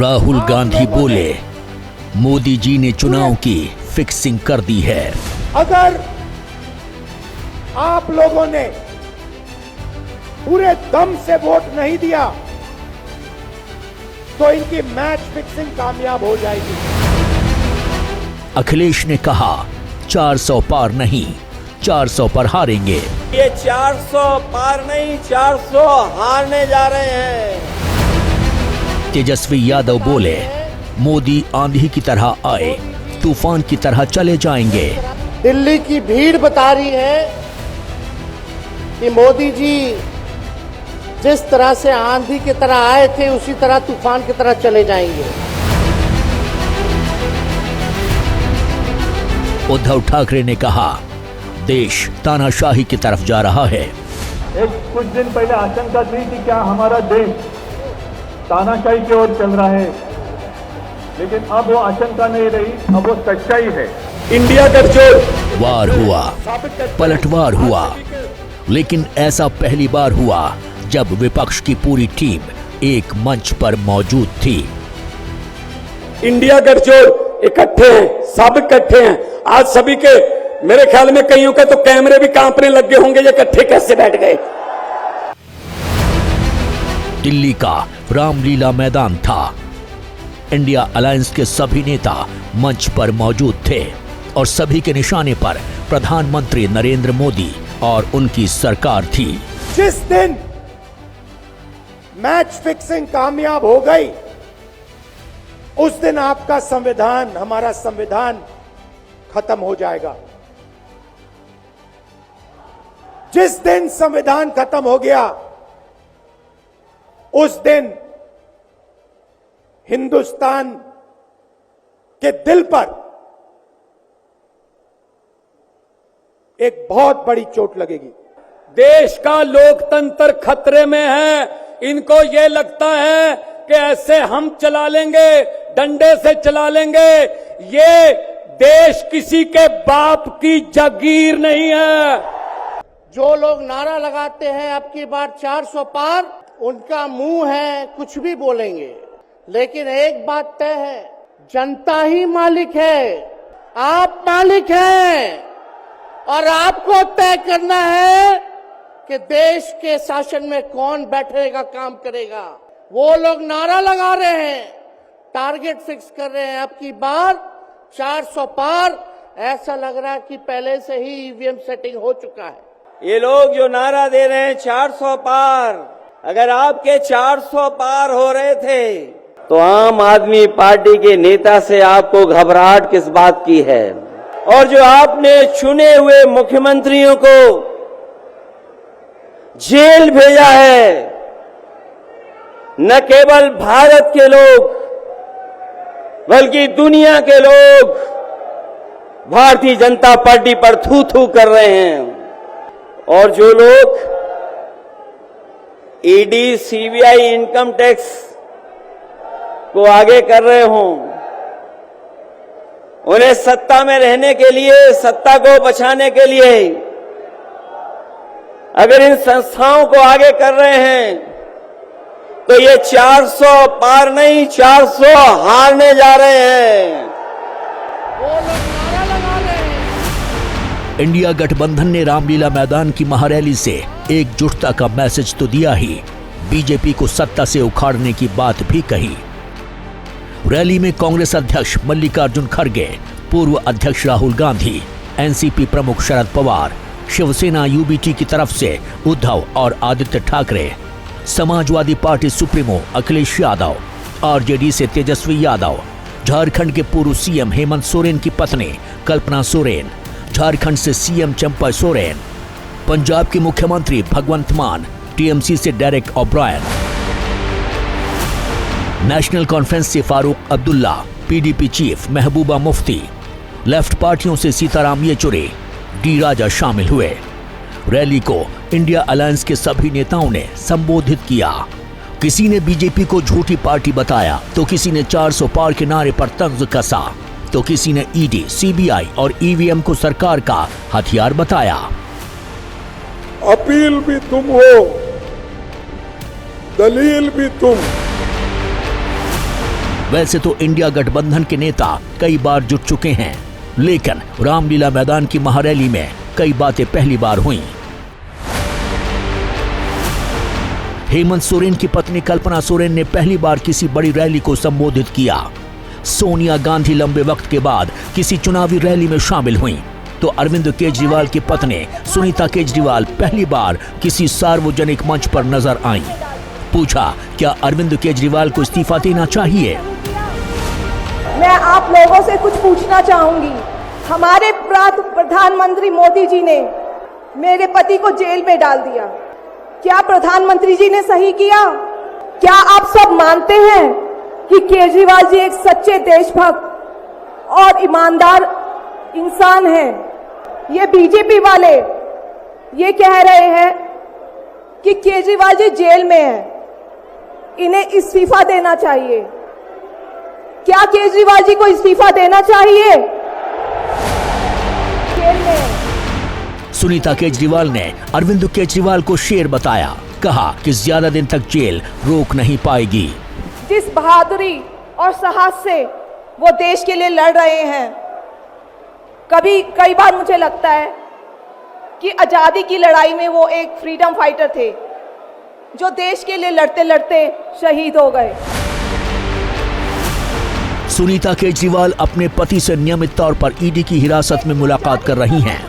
राहुल गांधी बोले, मोदी जी ने चुनाव की फिक्सिंग कर दी है। अगर आप लोगों ने पूरे दम से वोट नहीं दिया तो इनकी मैच फिक्सिंग कामयाब हो जाएगी। अखिलेश ने कहा 400 पार नहीं, 400 पर हारेंगे। ये 400 पार नहीं, 400 हारने जा रहे हैं। तेजस्वी यादव बोले, मोदी आंधी की तरह आए, तूफान की तरह चले जाएंगे। दिल्ली की भीड़ बता रही है कि मोदी जी जिस तरह से आंधी की तरह आए थे उसी तरह तूफान की तरह चले जाएंगे। उद्धव ठाकरे ने कहा, देश तानाशाही की तरफ जा रहा है। कुछ दिन पहले आशंका थी कि क्या हमारा देश तानाशाही की ओर चल रहा है, लेकिन अब वो आशंका नहीं रही, अब वो सच्चाई है। इंडिया गठजोड़ वार हुआ, पलटवार हुआ, लेकिन ऐसा पहली बार हुआ जब विपक्ष की पूरी टीम एक मंच पर मौजूद थी। इंडिया गठजोड़ इकट्ठे हैं, सब इकट्ठे हैं। आज सभी के, मेरे ख्याल में कईयों के तो कैमरे भी कांपने लग गए होंगे, ये इकट्ठे कैसे बैठ गए। दिल्ली का रामलीला मैदान था। इंडिया अलायंस के सभी नेता मंच पर मौजूद थे और सभी के निशाने पर प्रधानमंत्री नरेंद्र मोदी और उनकी सरकार थी। जिस दिन मैच फिक्सिंग कामयाब हो गई उस दिन आपका संविधान, हमारा संविधान खत्म हो जाएगा। जिस दिन संविधान खत्म हो गया उस दिन हिंदुस्तान के दिल पर एक बहुत बड़ी चोट लगेगी। देश का लोकतंत्र खतरे में है। इनको ये लगता है कि ऐसे हम चला लेंगे, डंडे से चला लेंगे। ये देश किसी के बाप की जागीर नहीं है। जो लोग नारा लगाते हैं अब की बार 400 पार, उनका मुंह है, कुछ भी बोलेंगे, लेकिन एक बात तय है, जनता ही मालिक है, आप मालिक हैं और आपको तय करना है कि देश के शासन में कौन बैठने का काम करेगा। वो लोग नारा लगा रहे हैं, टारगेट फिक्स कर रहे हैं, अब की बार 400 पार। ऐसा लग रहा है कि पहले से ही ईवीएम सेटिंग हो चुका है। ये लोग जो नारा दे रहे हैं 400 पार, अगर आपके 400 पार हो रहे थे तो आम आदमी पार्टी के नेता से आपको घबराहट किस बात की है? और जो आपने चुने हुए मुख्यमंत्रियों को जेल भेजा है, न केवल भारत के लोग बल्कि दुनिया के लोग भारतीय जनता पार्टी पर थू थू कर रहे हैं। और जो लोग ईडी, सीबीआई, इनकम टैक्स को आगे कर रहे हों, उन्हें सत्ता में रहने के लिए, सत्ता को बचाने के लिए अगर इन संस्थाओं को आगे कर रहे हैं तो ये 400 पार नहीं, 400 हारने जा रहे हैं। वो लोग नारा लगा रहे हैं। इंडिया गठबंधन ने रामलीला मैदान की महारैली से एकजुटता का मैसेज तो दिया ही, बीजेपी को सत्ता से उखाड़ने की बात भी कही। रैली में कांग्रेस अध्यक्ष मल्लिकार्जुन खड़गे, पूर्व अध्यक्ष राहुल गांधी, एनसीपी प्रमुख शरद पवार, शिवसेना यूबीटी की तरफ से उद्धव और Aditya Thackeray, Samajwadi party supremo Akhilesh Yadav, RJD से तेजस्वी यादव, झारखंड के पूर्व सीएम हेमंत सोरेन की पत्नी कल्पना सोरेन, झारखंड से सीएम चंपा सोरेन, पंजाब के मुख्यमंत्री भगवंत मान, टीएमसी से डेरेक ओब्रायन, नेशनल कॉन्फ्रेंस से Farooq Abdullah, PDP chief Mehbooba Mufti, left पार्टियों से सीताराम येचुरी, डी राजा शामिल हुए। रैली को इंडिया अलायंस के सभी नेताओं ने संबोधित किया। किसी ने बीजेपी को झूठी पार्टी बताया तो किसी ने 400 पार के नारे पर तंज कसा, तो किसी ने ईडी, सीबीआई और ईवीएम को सरकार का हथियार बताया। अपील भी तुम हो, दलील भी तुम। वैसे तो इंडिया गठबंधन के नेता कई बार जुट चुके हैं, लेकिन रामलीला मैदान की महारैली में कई बातें पहली बार हुई। हेमंत सोरेन की पत्नी कल्पना सोरेन ने पहली बार किसी बड़ी रैली को संबोधित किया। सोनिया गांधी लंबे वक्त के बाद किसी चुनावी रैली में शामिल हुई, तो अरविंद केजरीवाल की पत्नी सुनीता केजरीवाल पहली बार किसी सार्वजनिक मंच पर नजर आईं। पूछा, क्या अरविंद केजरीवाल को इस्तीफा देना चाहिए? मैं आप लोगों से कुछ पूछना चाहूंगी। हमारे प्रधानमंत्री मोदी जी ने मेरे पति को जेल में डाल दिया। क्या प्रधानमंत्री जी ने सही किया? क्या आप सब मानते हैं कि केजरीवाल जी एक सच्चे देशभक्त और ईमानदार इंसान हैं? ये बीजेपी वाले ये कह रहे हैं कि केजरीवाल जी जेल में हैं, इन्हें इस्तीफा देना चाहिए। क्या केजरीवाल जी को इस्तीफा देना चाहिए? जेल में सुनीता केजरीवाल ने अरविंद केजरीवाल को शेर बताया, कहा कि ज्यादा दिन तक जेल रोक नहीं पाएगी। जिस बहादुरी और साहस से वो देश के लिए लड़ रहे हैं, कई बार मुझे लगता है कि आजादी की लड़ाई में वो एक फ्रीडम फाइटर थे, जो देश के लिए लड़ते लड़ते शहीद हो गए। सुनीता केजरीवाल अपने पति से नियमित तौर पर ईडी की हिरासत में मुलाकात कर रही हैं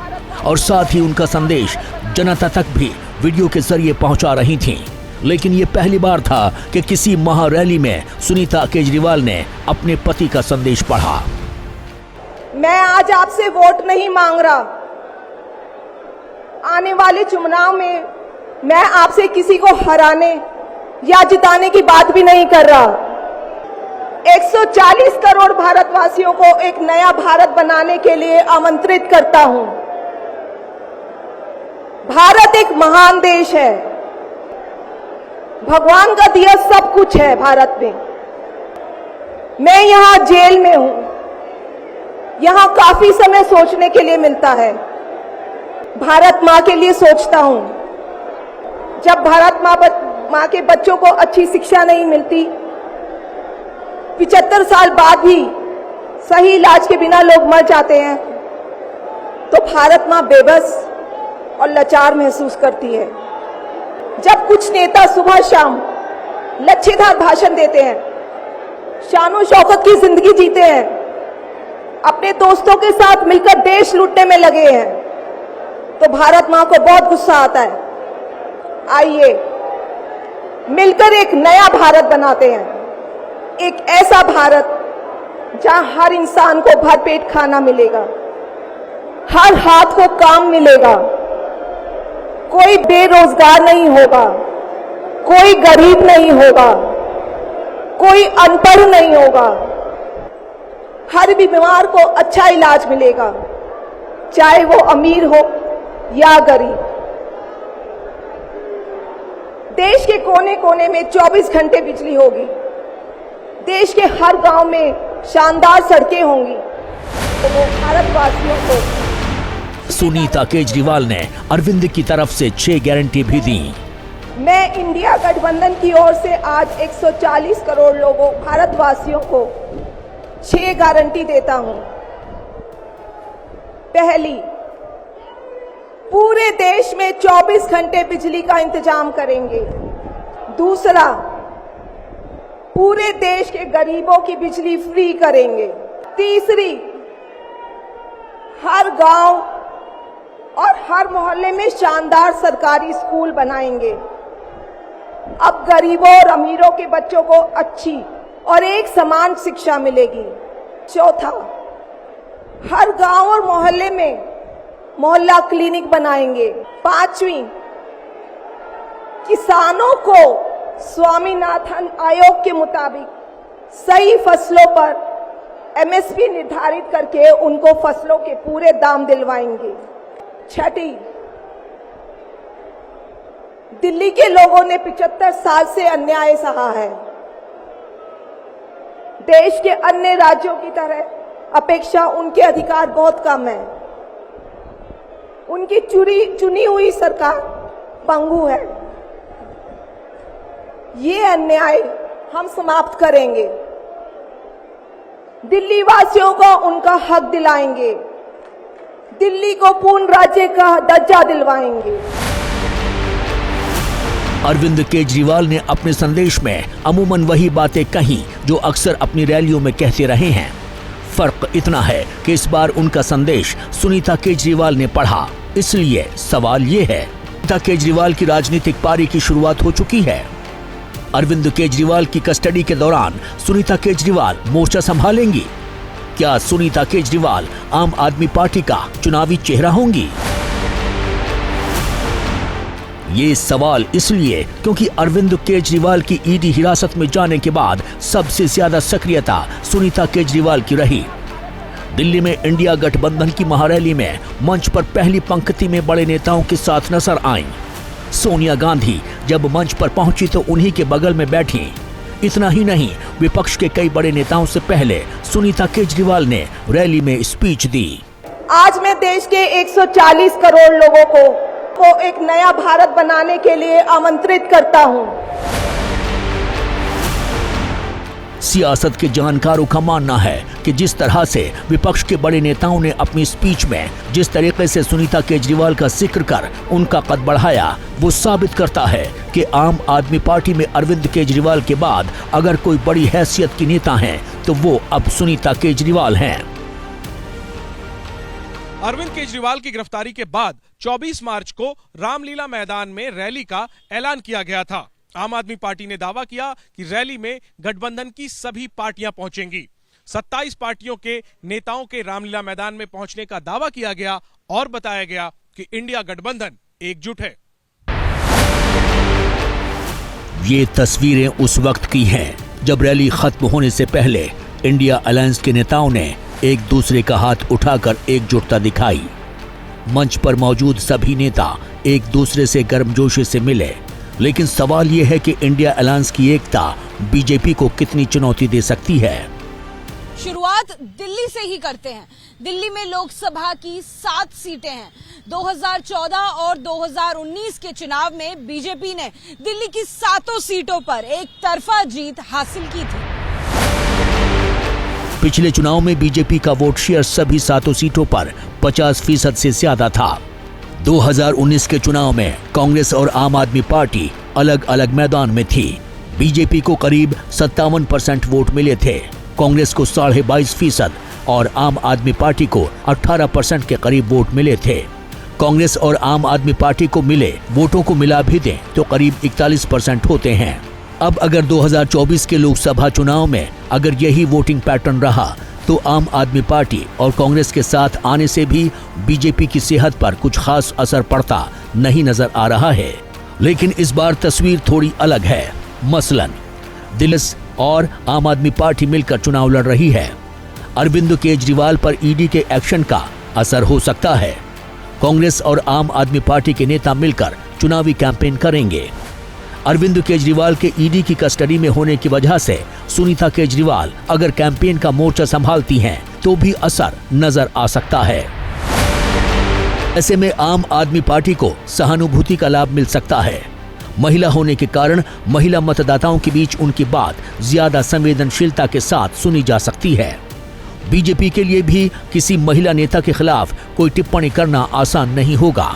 और साथ ही उनका संदेश जनता तक भी वीडियो के जरिए पहुंचा रही थीं। लेकिन ये पहली बार था कि किसी महारैली में सुनीता केजरीवाल ने अपने पति का संदेश पढ़ा। मैं आज आपसे वोट नहीं मांग रहा। आने वाले चुनाव में मैं आपसे किसी को हराने या जिताने की बात भी नहीं कर रहा। 140 करोड़ भारतवासियों को एक नया भारत बनाने के लिए आमंत्रित करता हूं। भारत एक महान देश है, भगवान का दिया सब कुछ है भारत में। मैं यहां जेल में हूं, यहां काफी समय सोचने के लिए मिलता है। भारत माँ के लिए सोचता हूं। जब भारत माँ के बच्चों को अच्छी शिक्षा नहीं मिलती, 75 साल बाद भी सही इलाज के बिना लोग मर जाते हैं, तो भारत माँ बेबस और लाचार महसूस करती है। जब कुछ नेता सुबह शाम लच्छेदार भाषण देते हैं, शानो शौकत की जिंदगी जीते हैं, अपने दोस्तों के साथ मिलकर देश लूटने में लगे हैं, तो भारत माँ को बहुत गुस्सा आता है। आइए मिलकर एक नया भारत बनाते हैं, एक ऐसा भारत जहां हर इंसान को भरपेट खाना मिलेगा, हर हाथ को काम मिलेगा, कोई बेरोजगार नहीं होगा, कोई गरीब नहीं होगा, कोई अनपढ़ नहीं होगा, हर बीमार को अच्छा इलाज मिलेगा, चाहे वो अमीर हो या गरीब। देश के कोने कोने में 24 घंटे बिजली होगी, देश के हर गांव में शानदार सड़कें होंगी, तो वो भारतवासियों को। सुनीता केजरीवाल ने अरविंद की तरफ से 6 गारंटी भी दी। मैं इंडिया गठबंधन की ओर से आज 140 करोड़ लोगों भारतवासियों को 6 गारंटी देता हूं। पहली, पूरे देश में 24 घंटे बिजली का इंतजाम करेंगे। दूसरा, पूरे देश के गरीबों की बिजली फ्री करेंगे। तीसरी, हर गांव और हर मोहल्ले में शानदार सरकारी स्कूल बनाएंगे। अब गरीबों और अमीरों के बच्चों को अच्छी और एक समान शिक्षा मिलेगी। चौथा, हर गांव और मोहल्ले में मोहल्ला क्लिनिक बनाएंगे। पांचवी, किसानों को स्वामीनाथन आयोग के मुताबिक सही फसलों पर एमएसपी निर्धारित करके उनको फसलों के पूरे दाम दिलवाएंगे। छठी, दिल्ली के लोगों ने 75 साल से अन्याय सहा है। देश के अन्य राज्यों की तरह अपेक्षा उनके अधिकार बहुत कम है। उनकी चुनी हुई सरकार पंगु है। ये अन्याय हम समाप्त करेंगे। दिल्ली वासियों को उनका हक दिलाएंगे, दिल्ली को पूर्ण राज्य का दर्जा दिलवाएंगे। अरविंद केजरीवाल ने अपने संदेश में अमूमन वही बातें कही जो अक्सर अपनी रैलियों में कहते रहे हैं। फर्क इतना है कि इस बार उनका संदेश सुनीता केजरीवाल ने पढ़ा। इसलिए सवाल ये है, सुनीता केजरीवाल की राजनीतिक पारी की शुरुआत हो चुकी है। अरविंद केजरीवाल की कस्टडी के दौरान सुनीता केजरीवाल मोर्चा संभालेंगी। क्या सुनीता केजरीवाल आम आदमी पार्टी का चुनावी चेहरा होंगी? ये सवाल इसलिए क्योंकि अरविंद केजरीवाल की ईडी हिरासत में जाने के बाद सबसे ज्यादा सक्रियता सुनीता केजरीवाल की रही। दिल्ली में इंडिया गठबंधन की महारैली में मंच पर पहली पंक्ति में बड़े नेताओं के साथ नजर आईं। सोनिया गांधी जब मंच पर पहुंची तो उन्हीं के बगल में बैठी। इतना ही नहीं, विपक्ष के कई बड़े नेताओं से पहले सुनीता केजरीवाल ने रैली में स्पीच दी। आज मैं देश के 140 करोड़ लोगों को एक नया भारत बनाने के लिए आमंत्रित करता हूं। सियासत के जानकारों का मानना है कि जिस तरह से विपक्ष के बड़े नेताओं ने अपनी स्पीच में जिस तरीके से सुनीता केजरीवाल का जिक्र कर उनका कद बढ़ाया, वो साबित करता है कि आम आदमी पार्टी में अरविंद केजरीवाल के बाद अगर कोई बड़ी हैसियत की नेता हैं तो वो अब सुनीता केजरीवाल हैं। अरविंद केजरीवाल की गिरफ्तारी के बाद 24 मार्च को रामलीला मैदान में रैली का ऐलान किया गया था। आम आदमी पार्टी ने दावा किया कि रैली में गठबंधन की सभी पार्टियां पहुंचेंगी। 27 पार्टियों के नेताओं के रामलीला मैदान में पहुंचने का दावा किया गया और बताया गया कि इंडिया गठबंधन एकजुट है। ये तस्वीरें उस वक्त की हैं जब रैली खत्म होने से पहले इंडिया अलायंस के नेताओं ने एक दूसरे का हाथ उठाकर एकजुटता दिखाई। मंच पर मौजूद सभी नेता एक दूसरे से गर्मजोशी से मिले। लेकिन सवाल यह है कि इंडिया अलायंस की एकता बीजेपी को कितनी चुनौती दे सकती है। शुरुआत दिल्ली से ही करते हैं। दिल्ली में लोकसभा की 7 सीटें हैं। 2014 और 2019 के चुनाव में बीजेपी ने दिल्ली की 7 सीटों पर एक तरफा जीत हासिल की थी। पिछले चुनाव में बीजेपी का वोट शेयर सभी 7 सीटों पर 50% से ज्यादा था। 2019 के चुनाव में कांग्रेस और आम आदमी पार्टी अलग अलग मैदान में थी। बीजेपी को करीब 57% वोट मिले थे, कांग्रेस को 22.5% और आम आदमी पार्टी को 18% के करीब वोट मिले थे। कांग्रेस और आम आदमी पार्टी को मिले वोटों को मिला भी दें तो करीब 41% होते हैं। अब अगर 2024 के लोकसभा चुनाव में अगर यही वोटिंग पैटर्न रहा तो आम आदमी पार्टी और कांग्रेस के साथ आने से भी बीजेपी की सेहत पर कुछ खास असर पड़ता नहीं नजर आ रहा है। लेकिन इस बार तस्वीर थोड़ी अलग है। मसलन दिल्ली और आम आदमी पार्टी मिलकर चुनाव लड़ रही है। अरविंद केजरीवाल पर ईडी के एक्शन का असर हो सकता है। कांग्रेस और आम आदमी पार्टी के नेता मिलकर चुनावी कैंपेन करेंगे। अरविंद केजरीवाल के ईडी की कस्टडी में होने की वजह से सुनीता केजरीवाल अगर कैंपेन का मोर्चा संभालती हैं तो भी असर नजर आ सकता है। ऐसे में आम आदमी पार्टी को सहानुभूति का लाभ मिल सकता है। महिला होने के कारण महिला मतदाताओं के बीच उनकी बात ज्यादा संवेदनशीलता के साथ सुनी जा सकती है। बीजेपी के लिए भी किसी महिला नेता के खिलाफ कोई टिप्पणी करना आसान नहीं होगा।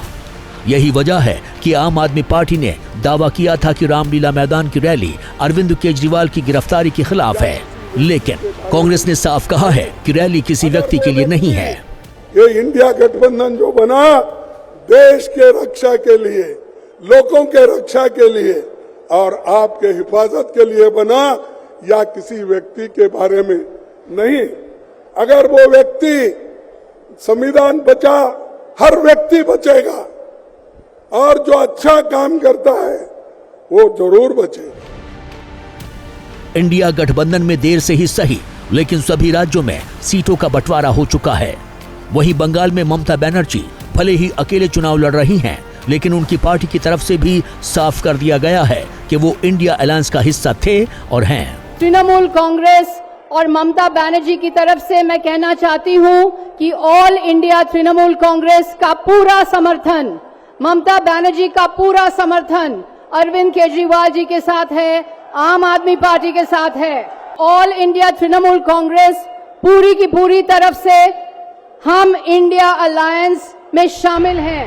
यही वजह है कि आम आदमी पार्टी ने दावा किया था कि रामलीला मैदान की रैली अरविंद केजरीवाल की गिरफ्तारी के खिलाफ है, लेकिन कांग्रेस ने साफ कहा है कि रैली किसी व्यक्ति के लिए नहीं है। ये इंडिया गठबंधन जो बना देश के रक्षा के लिए, लोगों के रक्षा के लिए और आपके हिफाजत के लिए बना, या किसी व्यक्ति के बारे में नहीं। अगर वो व्यक्ति संविधान बचा, हर व्यक्ति बचेगा और जो अच्छा काम करता है वो जरूर बचे। इंडिया गठबंधन में देर से ही सही लेकिन सभी राज्यों में सीटों का बंटवारा हो चुका है। वहीं बंगाल में ममता बनर्जी भले ही अकेले चुनाव लड़ रही हैं, लेकिन उनकी पार्टी की तरफ से भी साफ कर दिया गया है कि वो इंडिया अलायंस का हिस्सा थे और हैं। तृणमूल कांग्रेस और ममता बनर्जी की तरफ से मैं कहना चाहती हूं कि ऑल इंडिया तृणमूल कांग्रेस का पूरा समर्थन, ममता बनर्जी का पूरा समर्थन अरविंद केजरीवाल जी के साथ है, आम आदमी पार्टी के साथ है। ऑल इंडिया तृणमूल कांग्रेस पूरी की पूरी तरफ से हम इंडिया अलायंस में शामिल हैं।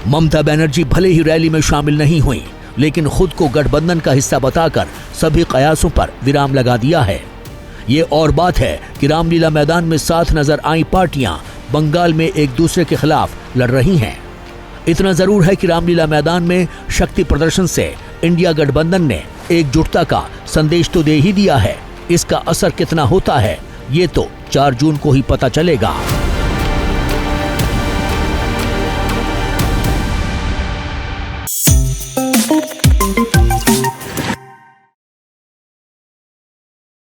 ममता बनर्जी भले ही रैली में शामिल नहीं हुई, लेकिन खुद को गठबंधन का हिस्सा बताकर सभी कयासों पर विराम लगा दिया है। ये और बात है कि रामलीला मैदान में साथ नजर आई पार्टियां बंगाल में एक दूसरे के खिलाफ लड़ रही हैं। इतना जरूर है कि रामलीला मैदान में शक्ति प्रदर्शन से इंडिया गठबंधन ने एकजुटता का संदेश तो दे ही दिया है। इसका असर कितना होता है ये तो 4 जून को ही पता चलेगा।